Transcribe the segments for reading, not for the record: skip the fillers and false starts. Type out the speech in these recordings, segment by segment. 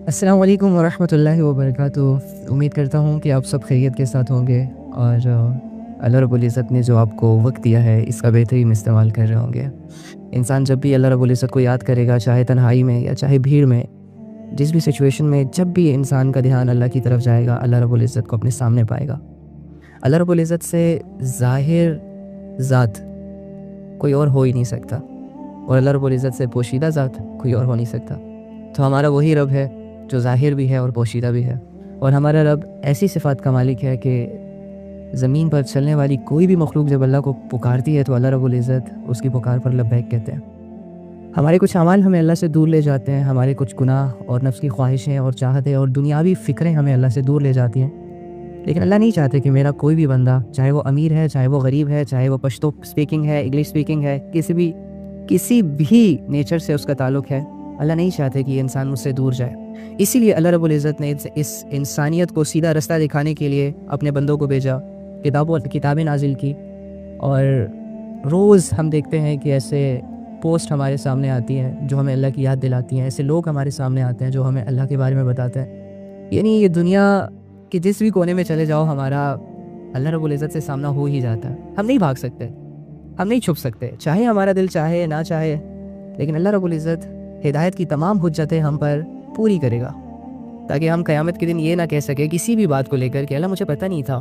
السلام علیکم ورحمۃ اللہ وبرکاتہ۔ امید کرتا ہوں کہ آپ سب خیریت کے ساتھ ہوں گے اور اللہ رب العزت نے جو آپ کو وقت دیا ہے اس کا بہترین استعمال کر رہے ہوں گے۔ انسان جب بھی اللہ رب العزت کو یاد کرے گا، چاہے تنہائی میں یا چاہے بھیڑ میں، جس بھی سچویشن میں جب بھی انسان کا دھیان اللہ کی طرف جائے گا، اللہ رب العزت کو اپنے سامنے پائے گا۔ اللہ رب العزت سے ظاہر ذات کوئی اور ہو ہی نہیں سکتا، اور اللہ رب العزت سے پوشیدہ ذات کوئی اور ہو نہیں سکتا۔ تو ہمارا وہی رب ہے جو ظاہر بھی ہے اور پوشیدہ بھی ہے، اور ہمارا رب ایسی صفات کا مالک ہے کہ زمین پر چلنے والی کوئی بھی مخلوق جب اللہ کو پکارتی ہے تو اللہ رب العزت اس کی پکار پر لبیک کہتے ہیں۔ ہمارے کچھ اعمال ہمیں اللہ سے دور لے جاتے ہیں، ہمارے کچھ گناہ اور نفس کی خواہشیں اور چاہتیں اور دنیاوی فکریں ہمیں اللہ سے دور لے جاتی ہیں، لیکن اللہ نہیں چاہتے کہ میرا کوئی بھی بندہ، چاہے وہ امیر ہے، چاہے وہ غریب ہے، چاہے وہ پشتو اسپیکنگ ہے، انگلش اسپیکنگ ہے، کسی بھی نیچر سے اس کا تعلق ہے، اللہ نہیں چاہتے کہ یہ انسان مجھ سے دور جائے۔ اسی لیے اللہ رب العزت نے اس انسانیت کو سیدھا رستہ دکھانے کے لیے اپنے بندوں کو بھیجا، کتابیں نازل کی، اور روز ہم دیکھتے ہیں کہ ایسے پوسٹ ہمارے سامنے آتی ہیں جو ہمیں اللہ کی یاد دلاتی ہیں، ایسے لوگ ہمارے سامنے آتے ہیں جو ہمیں اللہ کے بارے میں بتاتے ہیں۔ یعنی یہ دنیا کہ جس بھی کونے میں چلے جاؤ، ہمارا اللہ رب العزت سے سامنا ہو ہی جاتا ہے۔ ہم نہیں بھاگ سکتے، ہم نہیں چھپ سکتے، چاہے ہمارا دل چاہے نہ چاہے، لیکن اللہ رب العزت ہدایت کی تمام حجتیں ہم پر پوری کرے گا، تاکہ ہم قیامت کے دن یہ نہ کہہ سکے کسی بھی بات کو لے کر کہ اللہ مجھے پتہ نہیں تھا،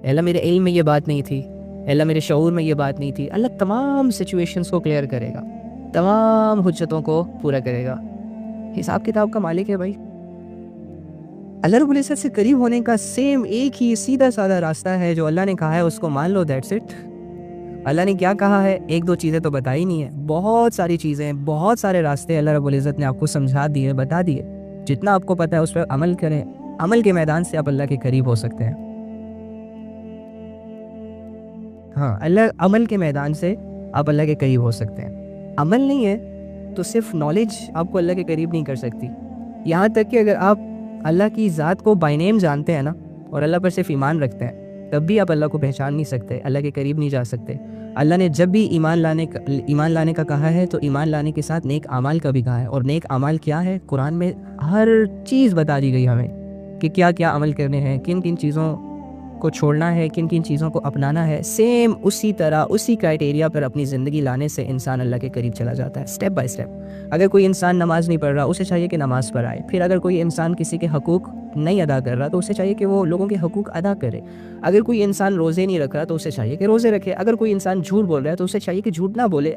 اللہ میرے علم میں یہ بات نہیں تھی، اللہ میرے شعور میں یہ بات نہیں تھی۔ اللہ تمام سچویشنز کو کلیئر کرے گا، تمام حجتوں کو پورا کرے گا۔ حساب کتاب کا مالک ہے بھائی۔ اللہ رب العزت سے قریب ہونے کا سیم ایک ہی سیدھا سادہ راستہ ہے، جو اللہ نے کہا ہے اس کو مان لو، دیٹس اٹ۔ اللہ نے کیا کہا ہے، ایک دو چیزیں تو بتائی نہیں ہے، بہت ساری چیزیں، بہت سارے راستے اللہ رب العزت نے آپ کو سمجھا دیے، بتا دیے۔ جتنا آپ کو پتہ ہے اس پر عمل کریں، عمل کے میدان سے آپ اللہ کے قریب ہو سکتے ہیں۔ ہاں، عمل کے میدان سے آپ اللہ کے قریب ہو سکتے ہیں۔ عمل نہیں ہے تو صرف نالج آپ کو اللہ کے قریب نہیں کر سکتی۔ یہاں تک کہ اگر آپ اللہ کی ذات کو بائی نیم جانتے ہیں نا، اور اللہ پر صرف ایمان رکھتے ہیں، تب بھی آپ اللہ کو پہچان نہیں سکتے، اللہ کے قریب نہیں جا سکتے۔ اللہ نے جب بھی ایمان لانے کا کہا ہے تو ایمان لانے کے ساتھ نیک اعمال کا بھی کہا ہے، اور نیک اعمال کیا ہے، قرآن میں ہر چیز بتا دی گئی ہمیں کہ کیا کیا عمل کرنے ہیں، کن کن چیزوں کو چھوڑنا ہے، کن کن چیزوں کو اپنانا ہے۔ سیم اسی طرح اسی کرائٹیریا پر اپنی زندگی لانے سے انسان اللہ کے قریب چلا جاتا ہے، سٹیپ بائی سٹیپ۔ اگر کوئی انسان نماز نہیں پڑھ رہا، اسے چاہیے کہ نماز پڑھائے۔ پھر اگر کوئی انسان کسی کے حقوق نہیں ادا کر رہا تو اسے چاہیے کہ وہ لوگوں کے حقوق ادا کرے۔ اگر کوئی انسان روزے نہیں رکھ رہا تو اسے چاہیے کہ روزے رکھے۔ اگر کوئی انسان جھوٹ بول رہا ہے تو اسے چاہیے کہ جھوٹ نہ بولے۔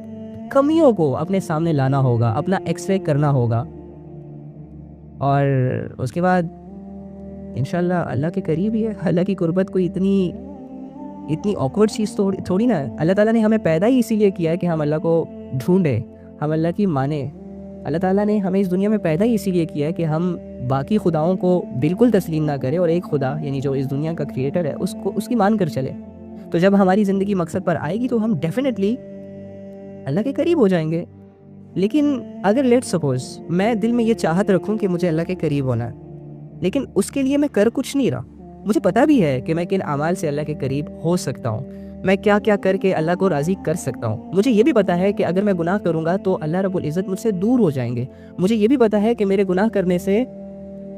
کمیوں کو اپنے سامنے لانا ہوگا، اپنا ایکس رے کرنا ہوگا، اور اس کے بعد انشاءاللہ اللہ کے قریب ہی ہے۔ اللہ کی قربت کوئی اتنی آکورڈ چیز تھوڑی نہ ہے۔ اللہ تعالیٰ نے ہمیں پیدا ہی اسی لیے کیا ہے کہ ہم اللہ کو ڈھونڈیں، ہم اللہ کی مانیں۔ اللہ تعالیٰ نے ہمیں اس دنیا میں پیدا ہی اسی لیے کیا ہے کہ ہم باقی خداؤں کو بالکل تسلیم نہ کریں، اور ایک خدا یعنی جو اس دنیا کا کریٹر ہے اس کی مان کر چلے۔ تو جب ہماری زندگی مقصد پر آئے گی تو ہم ڈیفینیٹلی اللہ کے قریب ہو جائیں گے۔ لیکن اگر لیٹ سپوز میں دل میں یہ چاہت رکھوں کہ مجھے اللہ کے قریب ہونا ہے، لیکن اس کے لیے میں کر کچھ نہیں رہا، مجھے پتہ بھی ہے کہ میں کن اعمال سے اللہ کے قریب ہو سکتا ہوں، میں کیا کیا کر کے اللہ کو راضی کر سکتا ہوں، مجھے یہ بھی پتہ ہے کہ اگر میں گناہ کروں گا تو اللہ رب العزت مجھ سے دور ہو جائیں گے، مجھے یہ بھی پتہ ہے کہ میرے گناہ کرنے سے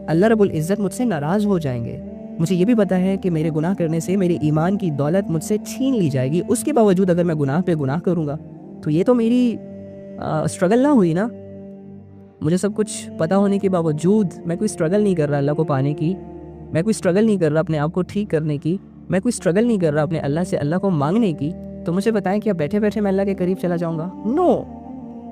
اللہ رب العزت مجھ سے ناراض ہو جائیں گے، مجھے یہ بھی پتہ ہے کہ میرے گناہ کرنے سے میری ایمان کی دولت مجھ سے چھین لی جائے گی۔ اس کے باوجود اگر میں گناہ پہ گناہ کروں گا تو یہ تو میری اسٹرگل نہ ہوئی نا۔ مجھے سب کچھ پتہ ہونے کے باوجود میں کوئی اسٹرگل نہیں کر رہا اللہ کو پانے کی، میں کوئی اسٹرگل نہیں کر رہا اپنے آپ کو ٹھیک کرنے کی، میں کوئی اسٹرگل نہیں کر رہا اپنے اللہ سے اللہ کو مانگنے کی، تو مجھے بتائیں کہ اب بیٹھے بیٹھے میں اللہ کے قریب چلا جاؤں گا؟ نو۔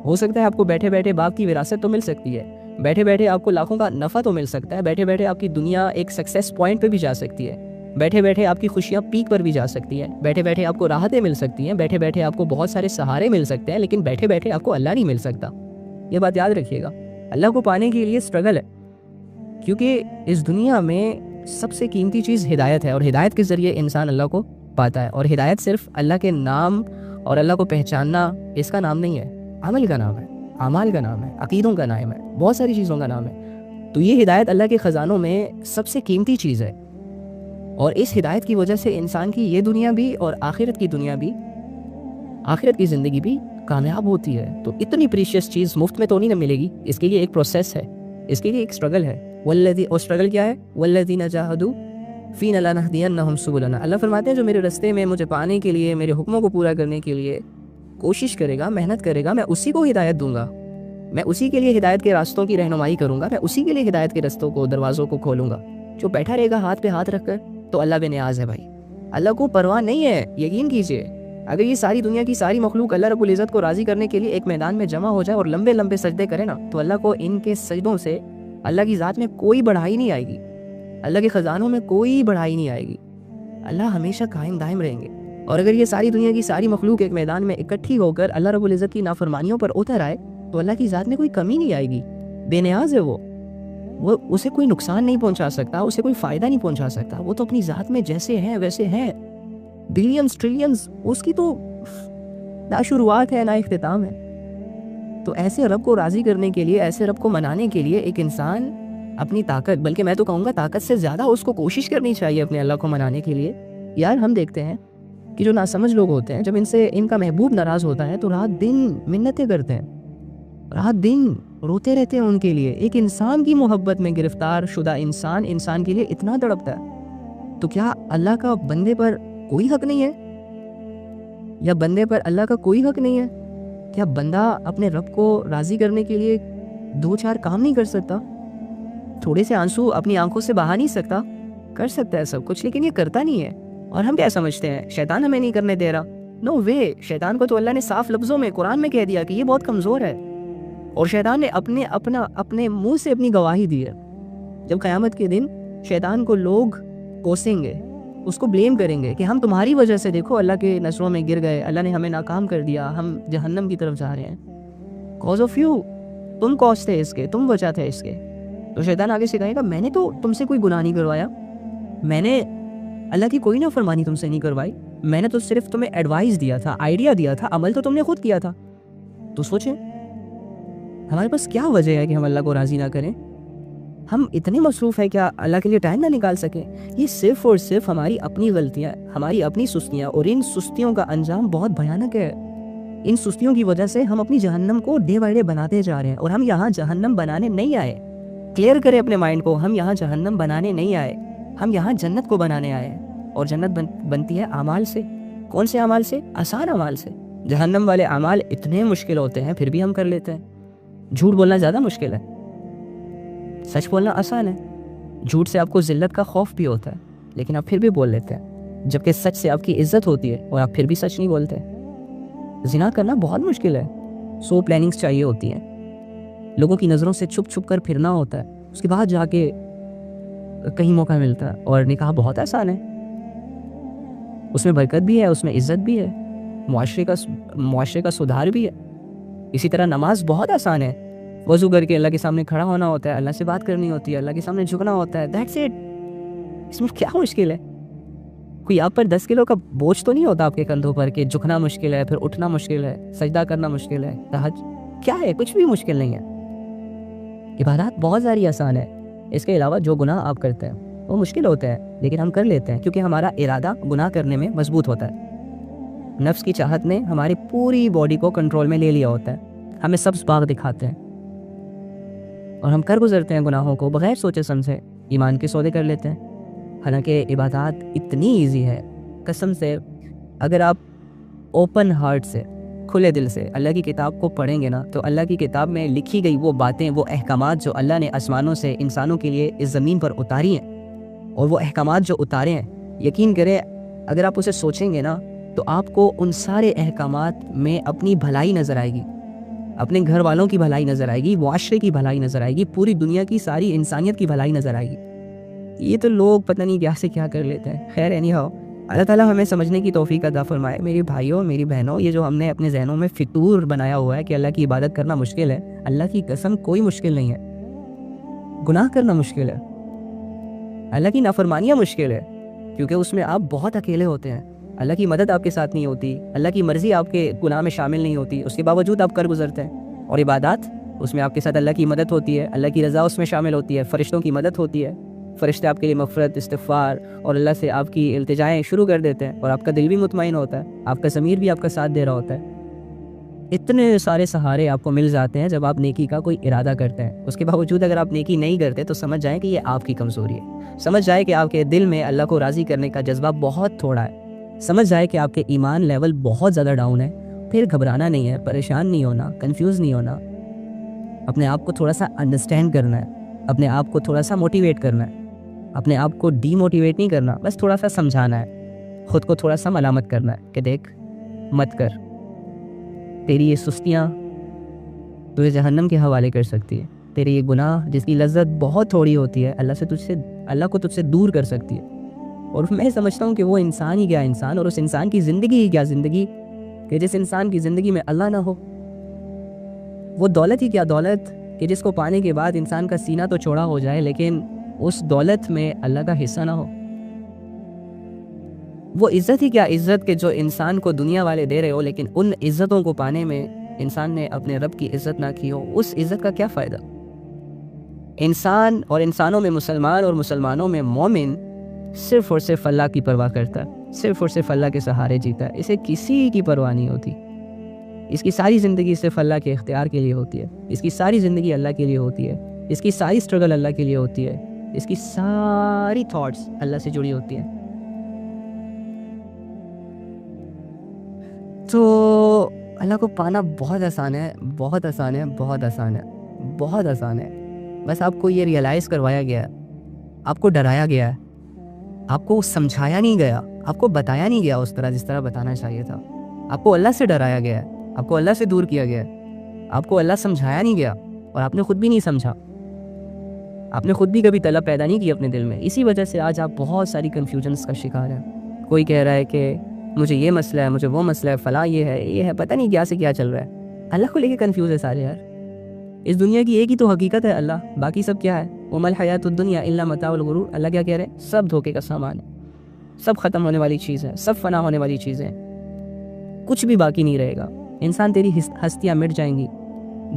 ہو سکتا ہے آپ کو بیٹھے بیٹھے باپ کی وراثت تو مل سکتی ہے، بیٹھے بیٹھے آپ کو لاکھوں کا نفع تو مل سکتا ہے، بیٹھے بیٹھے آپ کی دنیا ایک سکسیس پوائنٹ پہ بھی جا سکتی ہے، بیٹھے بیٹھے آپ کی خوشیاں پیک پر بھی جا سکتی ہیں، بیٹھے بیٹھے آپ کو راحتیں مل سکتی ہیں، بیٹھے بیٹھے آپ کو بہت سارے سہارے مل سکتے ہیں، لیکن بیٹھے بیٹھے آپ کو اللہ نہیں مل سکتا۔ یہ بات یاد رکھیے گا، اللہ کو پانے کے لیے اسٹرگل ہے، کیونکہ اس دنیا میں سب سے قیمتی چیز ہدایت ہے، اور ہدایت کے ذریعے انسان اللہ کو پاتا ہے۔ اور ہدایت صرف اللہ کے نام اور اللہ کو پہچاننا اس کا نام نہیں ہے، عمل کا نام ہے، اعمال کا نام ہے، عقیدوں کا نام ہے، بہت ساری چیزوں کا نام ہے۔ تو یہ ہدایت اللہ کے خزانوں میں سب سے قیمتی چیز ہے، اور اس ہدایت کی وجہ سے انسان کی یہ دنیا بھی اور آخرت کی دنیا بھی، آخرت کی زندگی بھی کامیاب ہوتی ہے۔ تو اتنی پریشیس چیز مفت میں تو نہیں نہ ملے گی، اس کے لیے ایک پروسیس ہے، اس کے لیے ایک اسٹرگل ہے۔ والذی، اور اسٹرگل کیا ہے؟ والذین جاہدوا فینا لنہدینہم سبلنا. اللہ فرماتے ہیں جو میرے رستے میں مجھے پانے کے لیے، میرے حکموں کو پورا کرنے کے لیے کوشش کرے گا، محنت کرے گا، میں اسی کو ہدایت دوں گا. میں اسی کے لیے ہدایت کے راستوں کی رہنمائی کروں گا، میں اسی کے لیے ہدایت کے رستوں کو، دروازوں کو کھولوں گا. جو بیٹھا رہے گا ہاتھ پہ ہاتھ رکھ کر، تو اللہ بے نیاز ہے بھائی. اللہ کو پرواہ نہیں ہے، یقین کیجئے. اگر یہ ساری دنیا کی ساری مخلوق اللہ رب العزت کو راضی کرنے کے لیے ایک میدان میں جمع ہو جائے اور لمبے لمبے سجدے کرے نا، تو اللہ کو ان کے سجدوں سے اللہ کی ذات میں کوئی بڑھائی نہیں آئے گی، اللہ کے خزانوں میں کوئی بڑھائی نہیں آئے گی. اللہ ہمیشہ قائم دائم رہیں گے. اور اگر یہ ساری دنیا کی ساری مخلوق ایک میدان میں اکٹھی ہو کر اللہ رب العزت کی نافرمانیوں پر اتر آئے، تو اللہ کی ذات میں کوئی کمی نہیں آئے گی. بے نیاز ہے وہ اسے کوئی نقصان نہیں پہنچا سکتا، اسے کوئی فائدہ نہیں پہنچا سکتا. وہ تو اپنی ذات میں جیسے ہیں ویسے ہیں. بلینز ٹریلینز، اس کی تو نہ شروعات ہے نہ اختتام ہے. تو ایسے رب کو راضی کرنے کے لیے، ایسے رب کو منانے کے لیے ایک انسان اپنی طاقت، بلکہ میں تو کہوں گا طاقت سے زیادہ اس کو کوشش کرنی چاہیے اپنے اللہ کو منانے کے لیے. یار ہم دیکھتے ہیں کہ جو ناسمجھ لوگ ہوتے ہیں، جب ان کا محبوب ناراض ہوتا ہے تو رات دن منتیں کرتے ہیں، رات دن روتے رہتے ہیں ان کے لیے. ایک انسان کی محبت میں گرفتار شدہ انسان کے لیے اتنا تڑپتا ہے. تو کیا اللہ کا بندے پر کوئی حق نہیں ہے؟ یا بندے پر اللہ کا کوئی حق نہیں ہے؟ کیا بندہ اپنے رب کو راضی کرنے کے لیے 2-4 کام نہیں کر سکتا؟ تھوڑے سے آنسو اپنی آنکھوں سے بہا نہیں سکتا؟ کر سکتا ہے سب کچھ، لیکن یہ کرتا نہیں ہے. اور ہم کیا سمجھتے ہیں؟ شیطان ہمیں نہیں کرنے دے رہا. نو وے. شیطان کو تو اللہ نے صاف لفظوں میں قرآن میں کہہ دیا کہ یہ بہت کمزور ہے. اور شیطان نے اپنے منہ سے اپنی گواہی دی ہے. جب قیامت کے دن شیطان کو لوگ کوسیں گے، اس کو بلیم کریں گے کہ ہم تمہاری وجہ سے دیکھو اللہ کے نظروں میں گر گئے، اللہ نے ہمیں ناکام کر دیا، ہم جہنم کی طرف جا رہے ہیں. کاز آف یو، تم کاز تھے اس کے، تم وجہ تھے اس کے. تو شیطان آگے سے کہے گا میں نے تو تم سے کوئی گناہ نہیں کروایا، میں نے اللہ کی کوئی نافرمانی تم سے نہیں کروائی، میں نے تو صرف تمہیں ایڈوائز دیا تھا، آئیڈیا دیا تھا، عمل تو تم نے خود کیا تھا. تو سوچیں ہمارے پاس کیا وجہ ہے کہ ہم اللہ کو راضی نہ کریں؟ ہم اتنے مصروف ہیں کیا اللہ کے لیے ٹائم نہ نکال سکیں؟ یہ صرف اور صرف ہماری اپنی غلطیاں، ہماری اپنی سستیاں، اور ان سستیوں کا انجام بہت بھیانک ہے. ان سستیوں کی وجہ سے ہم اپنی جہنم کو ڈے بائی ڈے بناتے جا رہے ہیں. اور ہم یہاں جہنم بنانے نہیں آئے. کلیئر کریں اپنے مائنڈ کو، ہم یہاں جہنم بنانے نہیں آئے، ہم یہاں جنت کو بنانے آئے ہیں. اور جنت بنتی ہے اعمال سے. کون سے اعمال سے؟ آسان اعمال سے. جہنم والے اعمال اتنے مشکل ہوتے ہیں پھر بھی ہم کر لیتے ہیں. جھوٹ بولنا زیادہ مشکل ہے، سچ بولنا آسان ہے. جھوٹ سے آپ کو ذلت کا خوف بھی ہوتا ہے لیکن آپ پھر بھی بول لیتے ہیں، جبکہ سچ سے آپ کی عزت ہوتی ہے اور آپ پھر بھی سچ نہیں بولتے. زنا کرنا بہت مشکل ہے، 100 پلاننگز چاہیے ہوتی ہیں، لوگوں کی نظروں سے چھپ چھپ کر پھرنا ہوتا ہے، اس کے بعد جا کے کہیں موقع ملتا ہے. اور نکاح بہت آسان ہے، اس میں برکت بھی ہے، اس میں عزت بھی ہے، معاشرے کا سدھار بھی ہے. اسی طرح نماز بہت آسان ہے، وضو کر کے اللہ کے سامنے کھڑا ہونا ہوتا ہے، اللہ سے بات کرنی ہوتی ہے، اللہ کے سامنے جھکنا ہوتا ہے. That's it. اس میں کیا مشکل ہے؟ کوئی آپ پر 10 کلو کا بوجھ تو نہیں ہوتا آپ کے کندھوں پر کہ جھکنا مشکل ہے، پھر اٹھنا مشکل ہے، سجدہ کرنا مشکل ہے، کیا ہے؟ کچھ بھی مشکل نہیں ہے. عبادات بہت ساری آسان ہے. اس کے علاوہ جو گناہ آپ کرتے ہیں وہ مشکل ہوتے ہیں لیکن ہم کر لیتے ہیں کیونکہ ہمارا ارادہ گناہ کرنے میں مضبوط ہوتا ہے. نفس کی چاہت نے ہماری پوری باڈی کو کنٹرول میں لے لیا ہوتا ہے. ہمیں سبز باغ دکھاتے ہیں اور ہم کر گزرتے ہیں گناہوں کو بغیر سوچے سمجھے، ایمان کے سودے کر لیتے ہیں. حالانکہ عبادات اتنی ایزی ہے قسم سے. اگر آپ اوپن ہارٹ سے، کھلے دل سے اللہ کی کتاب کو پڑھیں گے نا، تو اللہ کی کتاب میں لکھی گئی وہ باتیں، وہ احکامات جو اللہ نے آسمانوں سے انسانوں کے لیے اس زمین پر اتاری ہیں، اور وہ احکامات جو اتارے ہیں، یقین کریں اگر آپ اسے سوچیں گے نا تو آپ کو ان سارے احکامات میں اپنی بھلائی نظر آئے گی، اپنے گھر والوں کی بھلائی نظر آئے گی، معاشرے کی بھلائی نظر آئے گی، پوری دنیا کی ساری انسانیت کی بھلائی نظر آئے گی. یہ تو لوگ پتہ نہیں کیا سے کیا کر لیتے ہیں. خیر اینی ہاؤ، اللہ تعالیٰ ہمیں سمجھنے کی توفیق عطا فرمائے. میری بھائیوں، میری بہنوں، یہ جو ہم نے اپنے ذہنوں میں فطور بنایا ہوا ہے کہ اللہ کی عبادت کرنا مشکل ہے، اللہ کی قسم کوئی مشکل نہیں ہے. گناہ کرنا مشکل ہے، اللہ کی نافرمانیاں مشکل ہے کیونکہ اس میں آپ بہت اکیلے ہوتے ہیں. اللہ کی مدد آپ کے ساتھ نہیں ہوتی، اللہ کی مرضی آپ کے گناہ میں شامل نہیں ہوتی، اس کے باوجود آپ کر گزرتے ہیں. اور عبادات، اس میں آپ کے ساتھ اللہ کی مدد ہوتی ہے، اللہ کی رضا اس میں شامل ہوتی ہے، فرشتوں کی مدد ہوتی ہے، فرشتے آپ کے لیے مغفرت، استغفار اور اللہ سے آپ کی التجائیں شروع کر دیتے ہیں، اور آپ کا دل بھی مطمئن ہوتا ہے، آپ کا ضمیر بھی آپ کا ساتھ دے رہا ہوتا ہے. اتنے سارے سہارے آپ کو مل جاتے ہیں جب آپ نیکی کا کوئی ارادہ کرتے ہیں. اس کے باوجود اگر آپ نیکی نہیں کرتے تو سمجھ جائیں کہ یہ آپ کی کمزوری ہے. سمجھ جائے کہ آپ کے دل میں اللہ کو راضی کرنے کا جذبہ بہت تھوڑا ہے. سمجھ جائے کہ آپ کے ایمان لیول بہت زیادہ ڈاؤن ہے. پھر گھبرانا نہیں ہے, پریشان نہیں ہونا, کنفیوز نہیں ہونا. اپنے آپ کو تھوڑا سا انڈرسٹینڈ کرنا ہے, اپنے آپ کو تھوڑا سا موٹیویٹ کرنا ہے. اپنے آپ کو ڈی موٹیویٹ نہیں کرنا, بس تھوڑا سا سمجھانا ہے. خود کو تھوڑا سا ملامت کرنا ہے کہ دیکھ مت کر, تیری یہ سستیاں تجھے جہنم کے حوالے کر سکتی ہے. تیری یہ گناہ جس کی لذت بہت تھوڑی ہوتی ہے اللہ کو تجھ سے دور کر سکتی ہے. اور میں سمجھتا ہوں کہ وہ انسان ہی کیا انسان, اور اس انسان کی زندگی ہی کیا زندگی کہ جس انسان کی زندگی میں اللہ نہ ہو. وہ دولت ہی کیا دولت کہ جس کو پانے کے بعد انسان کا سینہ تو چوڑا ہو جائے لیکن اس دولت میں اللہ کا حصہ نہ ہو. وہ عزت ہی کیا عزت کہ جو انسان کو دنیا والے دے رہے ہو لیکن ان عزتوں کو پانے میں انسان نے اپنے رب کی عزت نہ کی ہو. اس عزت کا کیا فائدہ؟ انسان اور انسانوں میں مسلمان اور مسلمانوں میں مومن صرف اور صرف اللہ کی پرواہ کرتا ہے, صرف اور صرف اللہ کے سہارے جیتا ہے. اسے کسی کی پرواہ نہیں ہوتی. اس کی ساری زندگی صرف اللہ کے اختیار کے لیے ہوتی ہے. اس کی ساری زندگی اللہ کے لیے ہوتی ہے. اس کی ساری اسٹرگل اللہ کے لیے ہوتی ہے. اس کی ساری تھاٹس اللہ سے جڑی ہوتی ہیں. تو اللہ کو پانا بہت آسان ہے, بہت آسان ہے, بہت آسان ہے, بہت آسان ہے. بس آپ کو یہ ریئلائز کروایا گیا ہے, آپ کو ڈرایا گیا ہے, آپ کو سمجھایا نہیں گیا, آپ کو بتایا نہیں گیا اس طرح جس طرح بتانا چاہیے تھا. آپ کو اللہ سے ڈرایا گیا ہے, آپ کو اللہ سے دور کیا گیا ہے, آپ کو اللہ سمجھایا نہیں گیا, اور آپ نے خود بھی نہیں سمجھا. آپ نے خود بھی کبھی طلب پیدا نہیں کی اپنے دل میں. اسی وجہ سے آج آپ بہت ساری کنفیوژنس کا شکار ہیں. کوئی کہہ رہا ہے کہ مجھے یہ مسئلہ ہے, مجھے وہ مسئلہ ہے, فلاں یہ ہے, پتہ نہیں کیا سے کیا چل رہا ہے. اللہ کو لے کے کنفیوز ہے سارے یار. اس دنیا کی ایک ہی تو حقیقت ہے اللہ, باقی سب کیا ہے؟ وَمَا الْحَيَاةُ الدُّنْيَا إِلَّا مَتَاعُ الْغُرُورِ. اللہ کیا کہہ رہے ہیں؟ سب دھوکے کا سامان ہے, سب ختم ہونے والی چیز ہے, سب فنا ہونے والی چیز ہے, کچھ بھی باقی نہیں رہے گا. انسان تیری ہستیاں مٹ جائیں گی.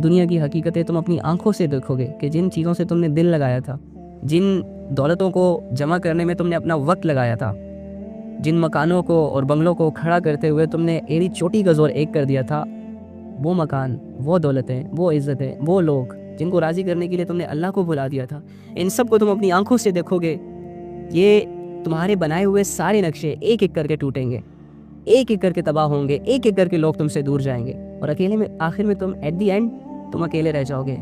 دنیا کی حقیقتیں تم اپنی آنکھوں سے دیکھو گے کہ جن چیزوں سے تم نے دل لگایا تھا, جن دولتوں کو جمع کرنے میں تم نے اپنا وقت لگایا تھا, جن مکانوں کو اور بنگلوں کو کھڑا کرتے ہوئے تم نے ایڑی چوٹی کا زور ایک کر دیا تھا, وہ مکان, وہ دولتیں, وہ عزتیں, وہ لوگ جن کو راضی کرنے کے لیے تم نے اللہ کو بلا دیا تھا, ان سب کو تم اپنی آنکھوں سے دیکھو گے. یہ تمہارے بنائے ہوئے سارے نقشے ایک ایک کر کے ٹوٹیں گے, ایک ایک کر کے تباہ ہوں گے, ایک ایک کر کے لوگ تم سے دور جائیں گے, اور اکیلے میں آخر میں تم ایٹ دی اینڈ تم اکیلے رہ جاؤ گے.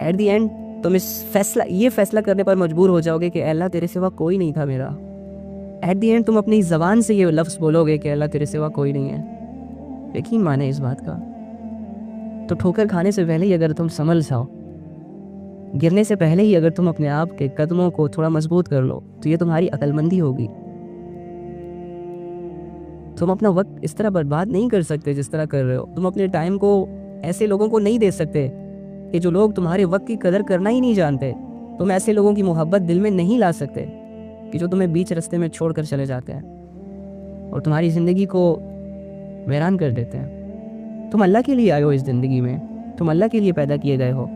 ایٹ دی اینڈ تم یہ فیصلہ کرنے پر مجبور ہو جاؤ گے کہ اے اللہ تیرے سوا کوئی نہیں تھا میرا. ایٹ دی اینڈ تم اپنی زبان سے یہ لفظ بولو گے کہ اللہ تیرے سوا کوئی نہیں ہے. یقین مانے اس بات کا. تو ٹھوکر کھانے سے پہلے ہی اگر تم سنبھل جاؤ, گرنے سے پہلے ہی اگر تم اپنے آپ کے قدموں کو تھوڑا مضبوط کر لو, تو یہ تمہاری عقل مندی ہوگی. تم اپنا وقت اس طرح برباد نہیں کر سکتے جس طرح کر رہے ہو. تم اپنے ٹائم کو ایسے لوگوں کو نہیں دے سکتے کہ جو لوگ تمہارے وقت کی قدر کرنا ہی نہیں جانتے. تم ایسے لوگوں کی محبت دل میں نہیں لا سکتے کہ جو تمہیں بیچ رستے میں چھوڑ کر چلے جاتے ہیں اور تمہاری زندگی کو ویران کر دیتے ہیں. تم اللہ کے لیے آئے ہو اس زندگی میں, تم اللہ کے لیے پیدا کیے گئے ہو.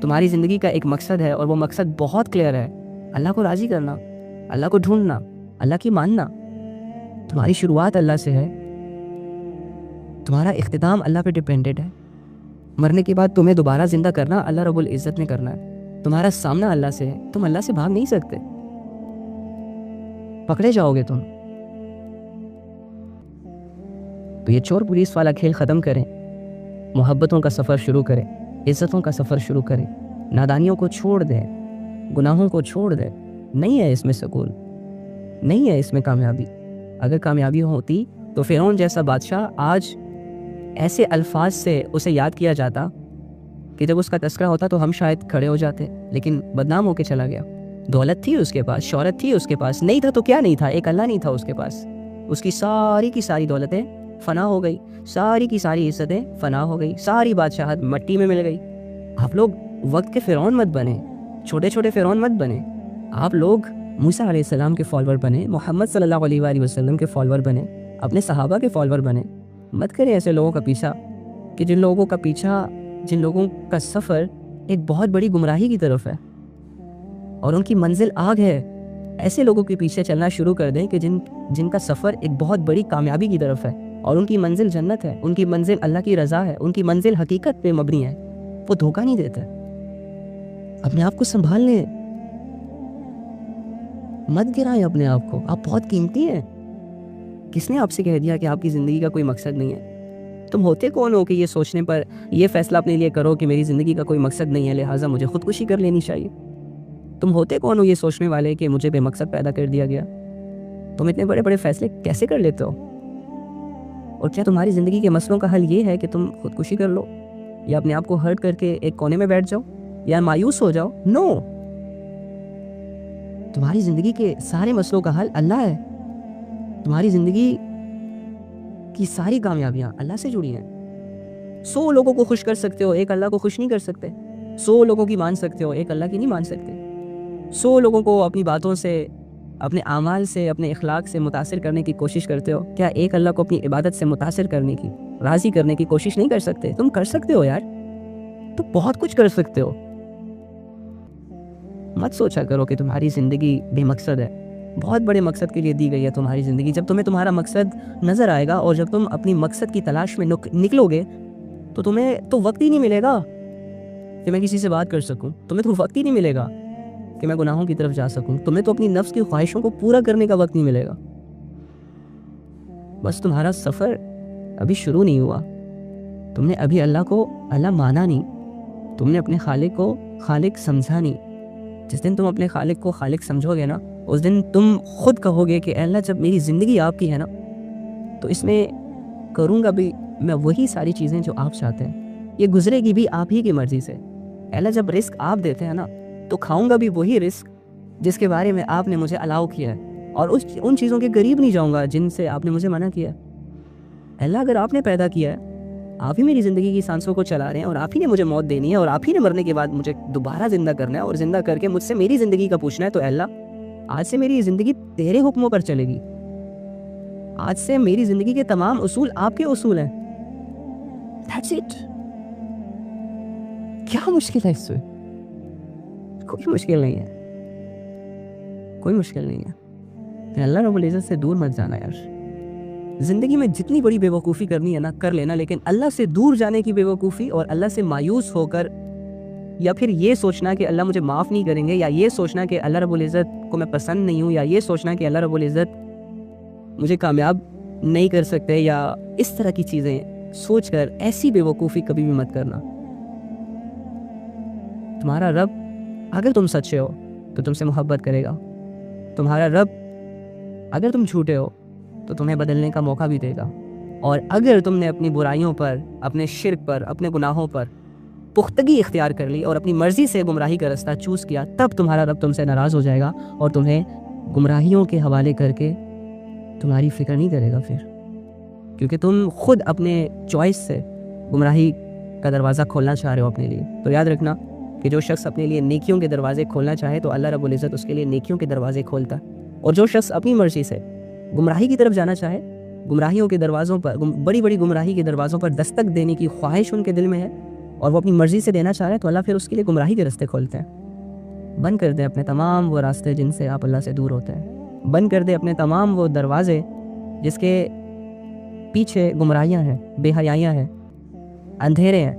تمہاری زندگی کا ایک مقصد ہے اور وہ مقصد بہت کلیئر ہے, اللہ کو راضی کرنا, اللہ کو ڈھونڈنا, اللہ کی ماننا. تمہاری شروعات اللہ سے ہے, تمہارا اختتام اللہ پہ ڈیپینڈنٹ ہے. مرنے کے بعد تمہیں دوبارہ زندہ کرنا اللہ رب العزت نے کرنا ہے. تمہارا سامنا اللہ سے ہے, تم اللہ سے بھاگ نہیں سکتے. پکڑے جاؤ گے تم. تو یہ چور پولیس والا کھیل ختم کریں, محبتوں کا سفر شروع کریں, عزتوں کا سفر شروع کریں, نادانیوں کو چھوڑ دیں, گناہوں کو چھوڑ دیں. نہیں ہے اس میں سکون, نہیں ہے اس میں کامیابی. اگر کامیابی ہوتی تو فرعون جیسا بادشاہ آج ایسے الفاظ سے اسے یاد کیا جاتا کہ جب اس کا تذکرہ ہوتا تو ہم شاید کھڑے ہو جاتے, لیکن بدنام ہو کے چلا گیا. دولت تھی اس کے پاس, شہرت تھی اس کے پاس, نہیں تھا تو کیا نہیں تھا, ایک اللہ نہیں تھا اس کے پاس. اس کی ساری دولتیں فنا ہو گئی, ساری کی ساری عزتیں فنا ہو گئی, ساری بادشاہت مٹی میں مل گئی. آپ لوگ وقت کے فرعون مت بنے, چھوٹے چھوٹے فرعون مت بنے. آپ لوگ موسیٰ علیہ السلام کے فالوور بنے, محمد صلی اللہ علیہ وآلہ وسلم کے فالوور بنے, اپنے صحابہ کے فالوور بنے. مت کریں ایسے لوگوں کا پیچھا کہ جن لوگوں کا سفر ایک بہت بڑی گمراہی کی طرف ہے اور ان کی منزل آگ ہے. ایسے لوگوں کے پیچھے چلنا شروع کر دیں کہ جن کا سفر ایک بہت بڑی کامیابی کی طرف ہے. اور ان کی منزل جنت ہے، ان کی منزل اللہ کی رضا ہے، ان کی منزل حقیقت پہ مبنی ہے. وہ دھوکہ نہیں دیتا. اپنے آپ کو سنبھال لیں، مت گرائیں اپنے آپ کو. آپ بہت قیمتی ہیں. کس نے آپ سے کہہ دیا کہ آپ کی زندگی کا کوئی مقصد نہیں ہے؟ تم ہوتے کون ہو کہ یہ سوچنے پر یہ فیصلہ اپنے لیے کرو کہ میری زندگی کا کوئی مقصد نہیں ہے لہٰذا مجھے خودکشی کر لینی چاہیے؟ تم ہوتے کون ہو یہ سوچنے والے کہ مجھے بے مقصد پیدا کر دیا گیا؟ تم اتنے بڑے بڑے فیصلے کیسے کر لیتے ہو؟ اور کیا تمہاری زندگی کے مسئلوں کا حل یہ ہے کہ تم خودکشی کر لو یا اپنے آپ کو ہرٹ کر کے ایک کونے میں بیٹھ جاؤ یا مایوس ہو جاؤ؟ نو. تمہاری زندگی کے سارے مسئلوں کا حل اللہ ہے. تمہاری زندگی کی ساری کامیابیاں اللہ سے جڑی ہیں. 100 لوگوں کو خوش کر سکتے ہو، ایک اللہ کو خوش نہیں کر سکتے. 100 لوگوں کی مان سکتے ہو، ایک اللہ کی نہیں مان سکتے. 100 لوگوں کو اپنی باتوں سے، اپنے اعمال سے، اپنے اخلاق سے متاثر کرنے کی کوشش کرتے ہو، کیا ایک اللہ کو اپنی عبادت سے متاثر کرنے کی، راضی کرنے کی کوشش نہیں کر سکتے؟ تم کر سکتے ہو یار، تم بہت کچھ کر سکتے ہو. مت سوچا کرو کہ تمہاری زندگی بے مقصد ہے. بہت بڑے مقصد کے لیے دی گئی ہے تمہاری زندگی. جب تمہیں تمہارا مقصد نظر آئے گا اور جب تم اپنی مقصد کی تلاش میں نکلو گے تو تمہیں تو وقت ہی نہیں ملے گا کہ میں کسی سے بات کر سکوں. تمہیں تو وقت ہی نہیں ملے گا کہ میں گناہوں کی طرف جا سکوں. تمہیں تو اپنی نفس کی خواہشوں کو پورا کرنے کا وقت نہیں ملے گا. بس تمہارا سفر ابھی شروع نہیں ہوا. تم نے ابھی اللہ کو اللہ مانا نہیں. تم نے اپنے خالق کو خالق سمجھا نہیں. جس دن تم اپنے خالق کو خالق سمجھو گے نا، اس دن تم خود کہو گے کہ اے اللہ جب میری زندگی آپ کی ہے نا تو اس میں کروں گا بھی میں وہی ساری چیزیں جو آپ چاہتے ہیں. یہ گزرے گی بھی آپ ہی کی مرضی سے. اے اللہ جب رزق آپ دیتے ہیں نا تو کھاؤں گا بھی وہی رزق جس کے بارے میں آپ نے مجھے الاؤ کیا ہے، اور ان چیزوں کے قریب نہیں جاؤں گا جن سے آپ نے مجھے منع کیا ہے. اے اللہ اگر آپ نے پیدا کیا ہے، آپ ہی میری زندگی کی سانسوں کو چلا رہے ہیں اور آپ ہی نے مجھے موت دینی ہے اور آپ ہی نے مرنے کے بعد مجھے دوبارہ زندہ کرنا ہے اور زندہ کر کے مجھ سے میری زندگی کا پوچھنا ہے، تو اے اللہ آج سے میری زندگی تیرے حکموں پر چلے گی. آج سے میری زندگی کے تمام اصول آپ کے اصول ہیں. That's it. کیا مشکل ہے اس میں؟ کوئی مشکل نہیں ہے، کوئی مشکل نہیں ہے. اللہ رب العزت سے دور مت جانا یار. زندگی میں جتنی بڑی بے وقوفی کرنی ہے نا کر لینا، لیکن اللہ سے دور جانے کی بے وقوفی اور اللہ سے مایوس ہو کر یا پھر یہ سوچنا کہ اللہ مجھے معاف نہیں کریں گے، یا یہ سوچنا کہ اللہ رب العزت کو میں پسند نہیں ہوں، یا یہ سوچنا کہ اللہ رب العزت مجھے کامیاب نہیں کر سکتے، یا اس طرح کی چیزیں سوچ کر ایسی بے وقوفی کبھی بھی مت کرنا. تمہارا رب اگر تم سچے ہو تو تم سے محبت کرے گا. تمہارا رب اگر تم جھوٹے ہو تو تمہیں بدلنے کا موقع بھی دے گا. اور اگر تم نے اپنی برائیوں پر، اپنے شرک پر، اپنے گناہوں پر پختگی اختیار کر لی اور اپنی مرضی سے گمراہی کا رستہ چوز کیا، تب تمہارا رب تم سے ناراض ہو جائے گا اور تمہیں گمراہیوں کے حوالے کر کے تمہاری فکر نہیں کرے گا پھر، کیونکہ تم خود اپنے چوائس سے گمراہی کا دروازہ کھولنا چاہ رہے ہو اپنے لیے. تو یاد رکھنا کہ جو شخص اپنے لیے نیکیوں کے دروازے کھولنا چاہے تو اللہ رب العزت اس کے لیے نیکیوں کے دروازے کھولتا ہے، اور جو شخص اپنی مرضی سے گمراہی کی طرف جانا چاہے، گمراہیوں کے دروازوں پر، بڑی بڑی گمراہی کے دروازوں پر دستک دینے کی خواہش ان کے دل میں ہے اور وہ اپنی مرضی سے دینا چاہ رہے ہیں، تو اللہ پھر اس کے لیے گمراہی کے راستے کھولتے ہیں. بند کر دیں اپنے تمام وہ راستے جن سے آپ اللہ سے دور ہوتے ہیں. بند کر دیں اپنے تمام وہ دروازے جس کے پیچھے گمراہیاں ہیں، بے حیائیاں ہیں، اندھیرے ہیں.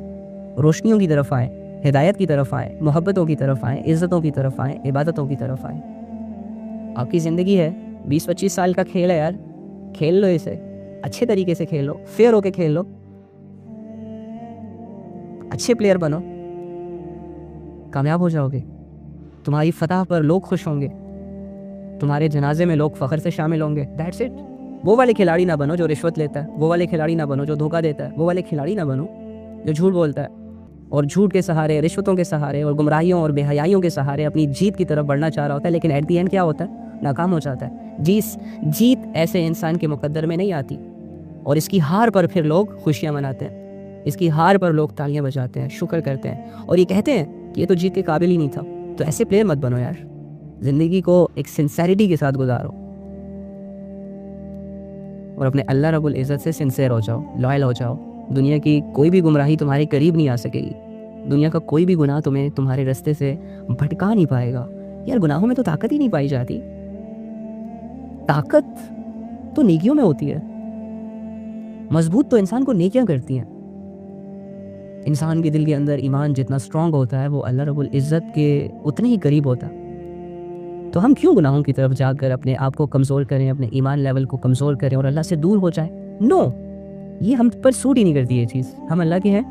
روشنیوں کی طرف آئیں، ہدایت کی طرف آئیں، محبتوں کی طرف آئیں، عزتوں کی طرف آئیں، عبادتوں کی طرف آئیں. آپ کی زندگی ہے، 20-25 سال کا کھیل ہے یار. کھیل لو اسے، اچھے طریقے سے کھیل لو، فیئر ہو کے کھیل لو، اچھے پلیئر بنو، کامیاب ہو جاؤ گے. تمہاری فتح پر لوگ خوش ہوں گے، تمہارے جنازے میں لوگ فخر سے شامل ہوں گے. That's it. وہ والے کھلاڑی نہ بنو جو رشوت لیتا ہے، وہ والے کھلاڑی نہ بنو جو دھوکہ دیتا ہے، وہ والے کھلاڑی نہ بنو جو جھوٹ بولتا ہے اور جھوٹ کے سہارے، رشوتوں کے سہارے اور گمراہیوں اور بے حیائیوں کے سہارے اپنی جیت کی طرف بڑھنا چاہ رہا ہوتا ہے، لیکن ایٹ دی اینڈ کیا ہوتا ہے؟ ناکام ہو جاتا ہے. جیت ایسے انسان کے مقدر میں نہیں آتی، اور اس کی ہار پر پھر لوگ خوشیاں مناتے ہیں، اس کی ہار پر لوگ تالیاں بجاتے ہیں، شکر کرتے ہیں اور یہ کہتے ہیں کہ یہ تو جیت کے قابل ہی نہیں تھا. تو ایسے پلیئر مت بنو یار. زندگی کو ایک سنسیریٹی کے ساتھ گزارو اور اپنے اللہ رب العزت سے سنسیئر ہو جاؤ، لائل ہو جاؤ. دنیا کی کوئی بھی گمراہی تمہارے قریب نہیں آ سکے گی. دنیا کا کوئی بھی گناہ تمہیں تمہارے رستے سے بھٹکا نہیں پائے گا. یار گناہوں میں تو طاقت ہی نہیں پائی جاتی. طاقت تو نیکیوں میں ہوتی ہے. مضبوط تو انسان کو نیکیاں کرتی ہیں. انسان کے دل کے اندر ایمان جتنا اسٹرانگ ہوتا ہے وہ اللہ رب العزت کے اتنے ہی قریب ہوتا ہے. تو ہم کیوں گناہوں کی طرف جا کر اپنے آپ کو کمزور کریں, اپنے ایمان لیول کو کمزور کریں اور اللہ سے دور ہو جائیں؟ نو, یہ ہم پر سوٹ ہی نہیں کرتی یہ چیز. ہم اللہ کے ہیں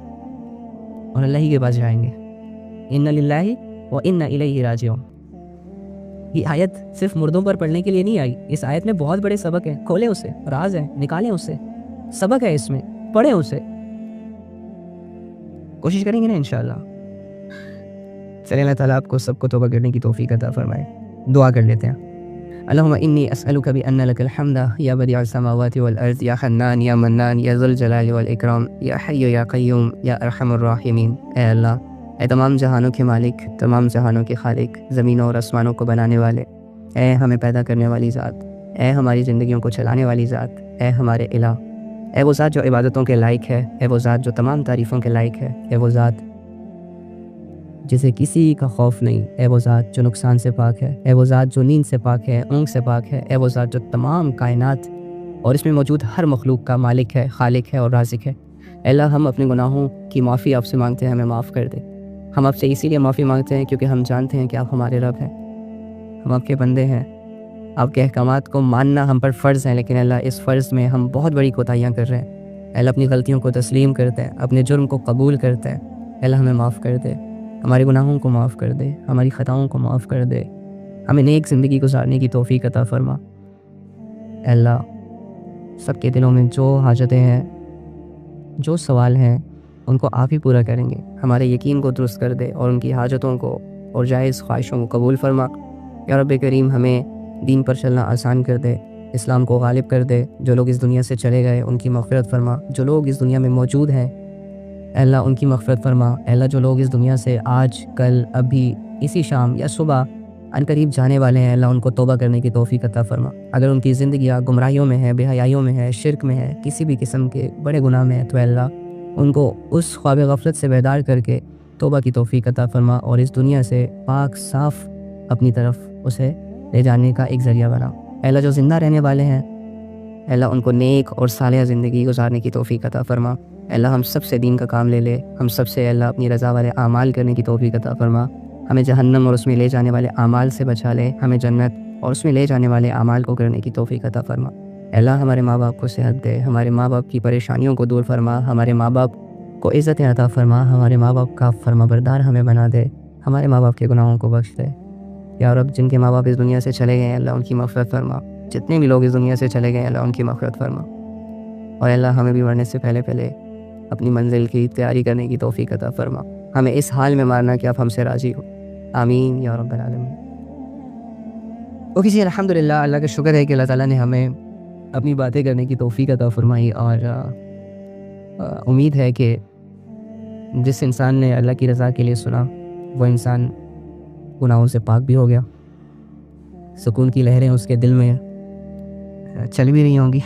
اور اللہ ہی کے پاس جائیں گے. اِنَّ لِلَّهِ وَإِنَّ إِلَيْهِ راجعون. یہ آیت صرف مردوں پر پڑھنے کے لیے نہیں آئی. اس آیت میں بہت بڑے سبق ہیں. کھولیں اسے, راز ہیں, نکالیں اسے, سبق ہے اس میں, پڑھیں اسے. کوشش کریں گے نا انشاءاللہ. چلیں اللہ تعالیٰ آپ کو سب کو توبہ کرنے کی توفیق عطا فرمائے. دعا کر لیتے ہیں. اللہم انی اسألک بأن لک الحمد یا بدیع السماوات والارض یا حنان یا منان یا ذو الجلال والاکرام یا حی یا قیوم یا ارحم الراحمین. اے اللہ, اے تمام جہانوں کے مالک, تمام جہانوں کے خالق, زمینوں اور آسمانوں کو بنانے والے, اے ہمیں پیدا کرنے والی ذات, اے ہماری زندگیوں کو چلانے والی ذات, اے ہمارے الہ, اے وہ ذات جو عبادتوں کے لائق ہے, اے وہ ذات جو تمام تعریفوں کے لائق ہے, اے وہ ذات جسے کسی کا خوف نہیں, اے وہ ذات جو نقصان سے پاک ہے, اے وہ ذات جو نیند سے پاک ہے, اونگ سے پاک ہے, اے وہ ذات جو تمام کائنات اور اس میں موجود ہر مخلوق کا مالک ہے, خالق ہے اور رازق ہے. اے اللہ, ہم اپنے گناہوں کی معافی آپ سے مانگتے ہیں, ہمیں معاف کر دے. ہم آپ سے اسی لیے معافی مانگتے ہیں کیونکہ ہم جانتے ہیں کہ آپ ہمارے رب ہیں, ہم آپ کے بندے ہیں. آپ کے احکامات کو ماننا ہم پر فرض ہے, لیکن اللہ اس فرض میں ہم بہت بڑی کوتاہیاں کر رہے ہیں. اللہ اپنی غلطیوں کو تسلیم کرتے ہیں, اپنے جرم کو قبول کرتے ہیں. اللہ ہمیں معاف کر دے, ہمارے گناہوں کو معاف کر دے, ہماری خطاؤں کو معاف کر دے, ہمیں نیک زندگی گزارنے کی توفیق عطا فرما. اے اللہ, سب کے دلوں میں جو حاجتیں ہیں, جو سوال ہیں, ان کو آپ ہی پورا کریں گے. ہمارے یقین کو درست کر دے اور ان کی حاجتوں کو اور جائز خواہشوں کو قبول فرما. یا رب کریم, ہمیں دین پر چلنا آسان کر دے, اسلام کو غالب کر دے. جو لوگ اس دنیا سے چلے گئے ان کی مغفرت فرما. جو لوگ اس دنیا میں موجود ہیں اے اللہ ان کی مغفرت فرما. اے اللہ, جو لوگ اس دنیا سے آج, کل, ابھی, اسی شام یا صبح ان قریب جانے والے ہیں, اللہ ان کو توبہ کرنے کی توفیق عطا فرما. اگر ان کی زندگیاں گمراہیوں میں ہے, بے حیائیوں میں ہے, شرک میں ہے, کسی بھی قسم کے بڑے گناہ میں ہے, تو اے اللہ ان کو اس خواب غفلت سے بیدار کر کے توبہ کی توفیق عطا فرما اور اس دنیا سے پاک صاف اپنی طرف اسے لے جانے کا ایک ذریعہ بنا. اے اللہ, جو زندہ رہنے والے ہیں اے اللہ ان کو نیک اور صالح زندگی گزارنے کی توفیق عطا فرما. اے اللہ, ہم سب سے دین کا کام لے لے, ہم سب سے اے اللہ اپنی رضا والے اعمال کرنے کی توفیق عطا فرما. ہمیں جہنم اور اس میں لے جانے والے اعمال سے بچا لے, ہمیں جنت اور اس میں لے جانے والے اعمال کو کرنے کی توفیق عطا فرما. اے اللہ, ہمارے ماں باپ کو صحت دے, ہمارے ماں باپ کی پریشانیوں کو دور فرما, ہمارے ماں باپ کو عزت عطا فرما, ہمارے ماں باپ کا فرما بردار ہمیں بنا دے, ہمارے ماں باپ کے گناہوں کو بخش دے. یا رب, جن کے ماں باپ اس دنیا سے چلے گئے ہیں اللہ ان کی مغفرت فرما. جتنے بھی لوگ اس دنیا سے چلے گئے ہیں اللہ ان کی مغفرت فرما. اور اللہ, ہمیں بھی مرنے سے پہلے اپنی منزل کی تیاری کرنے کی توفیق عطا فرما. ہمیں اس حال میں مارنا کہ آپ ہم سے راضی ہو. آمین یا رب العالمین. اوکے جی, الحمدللہ, اللہ کا شکر ہے کہ اللہ تعالیٰ نے ہمیں اپنی باتیں کرنے کی توفیق عطا فرمائی. اور امید ہے کہ جس انسان نے اللہ کی رضا کے لیے سنا وہ انسان گناہوں سے پاک بھی ہو گیا, سکون کی لہریں اس کے دل میں چل بھی رہی ہوں گی.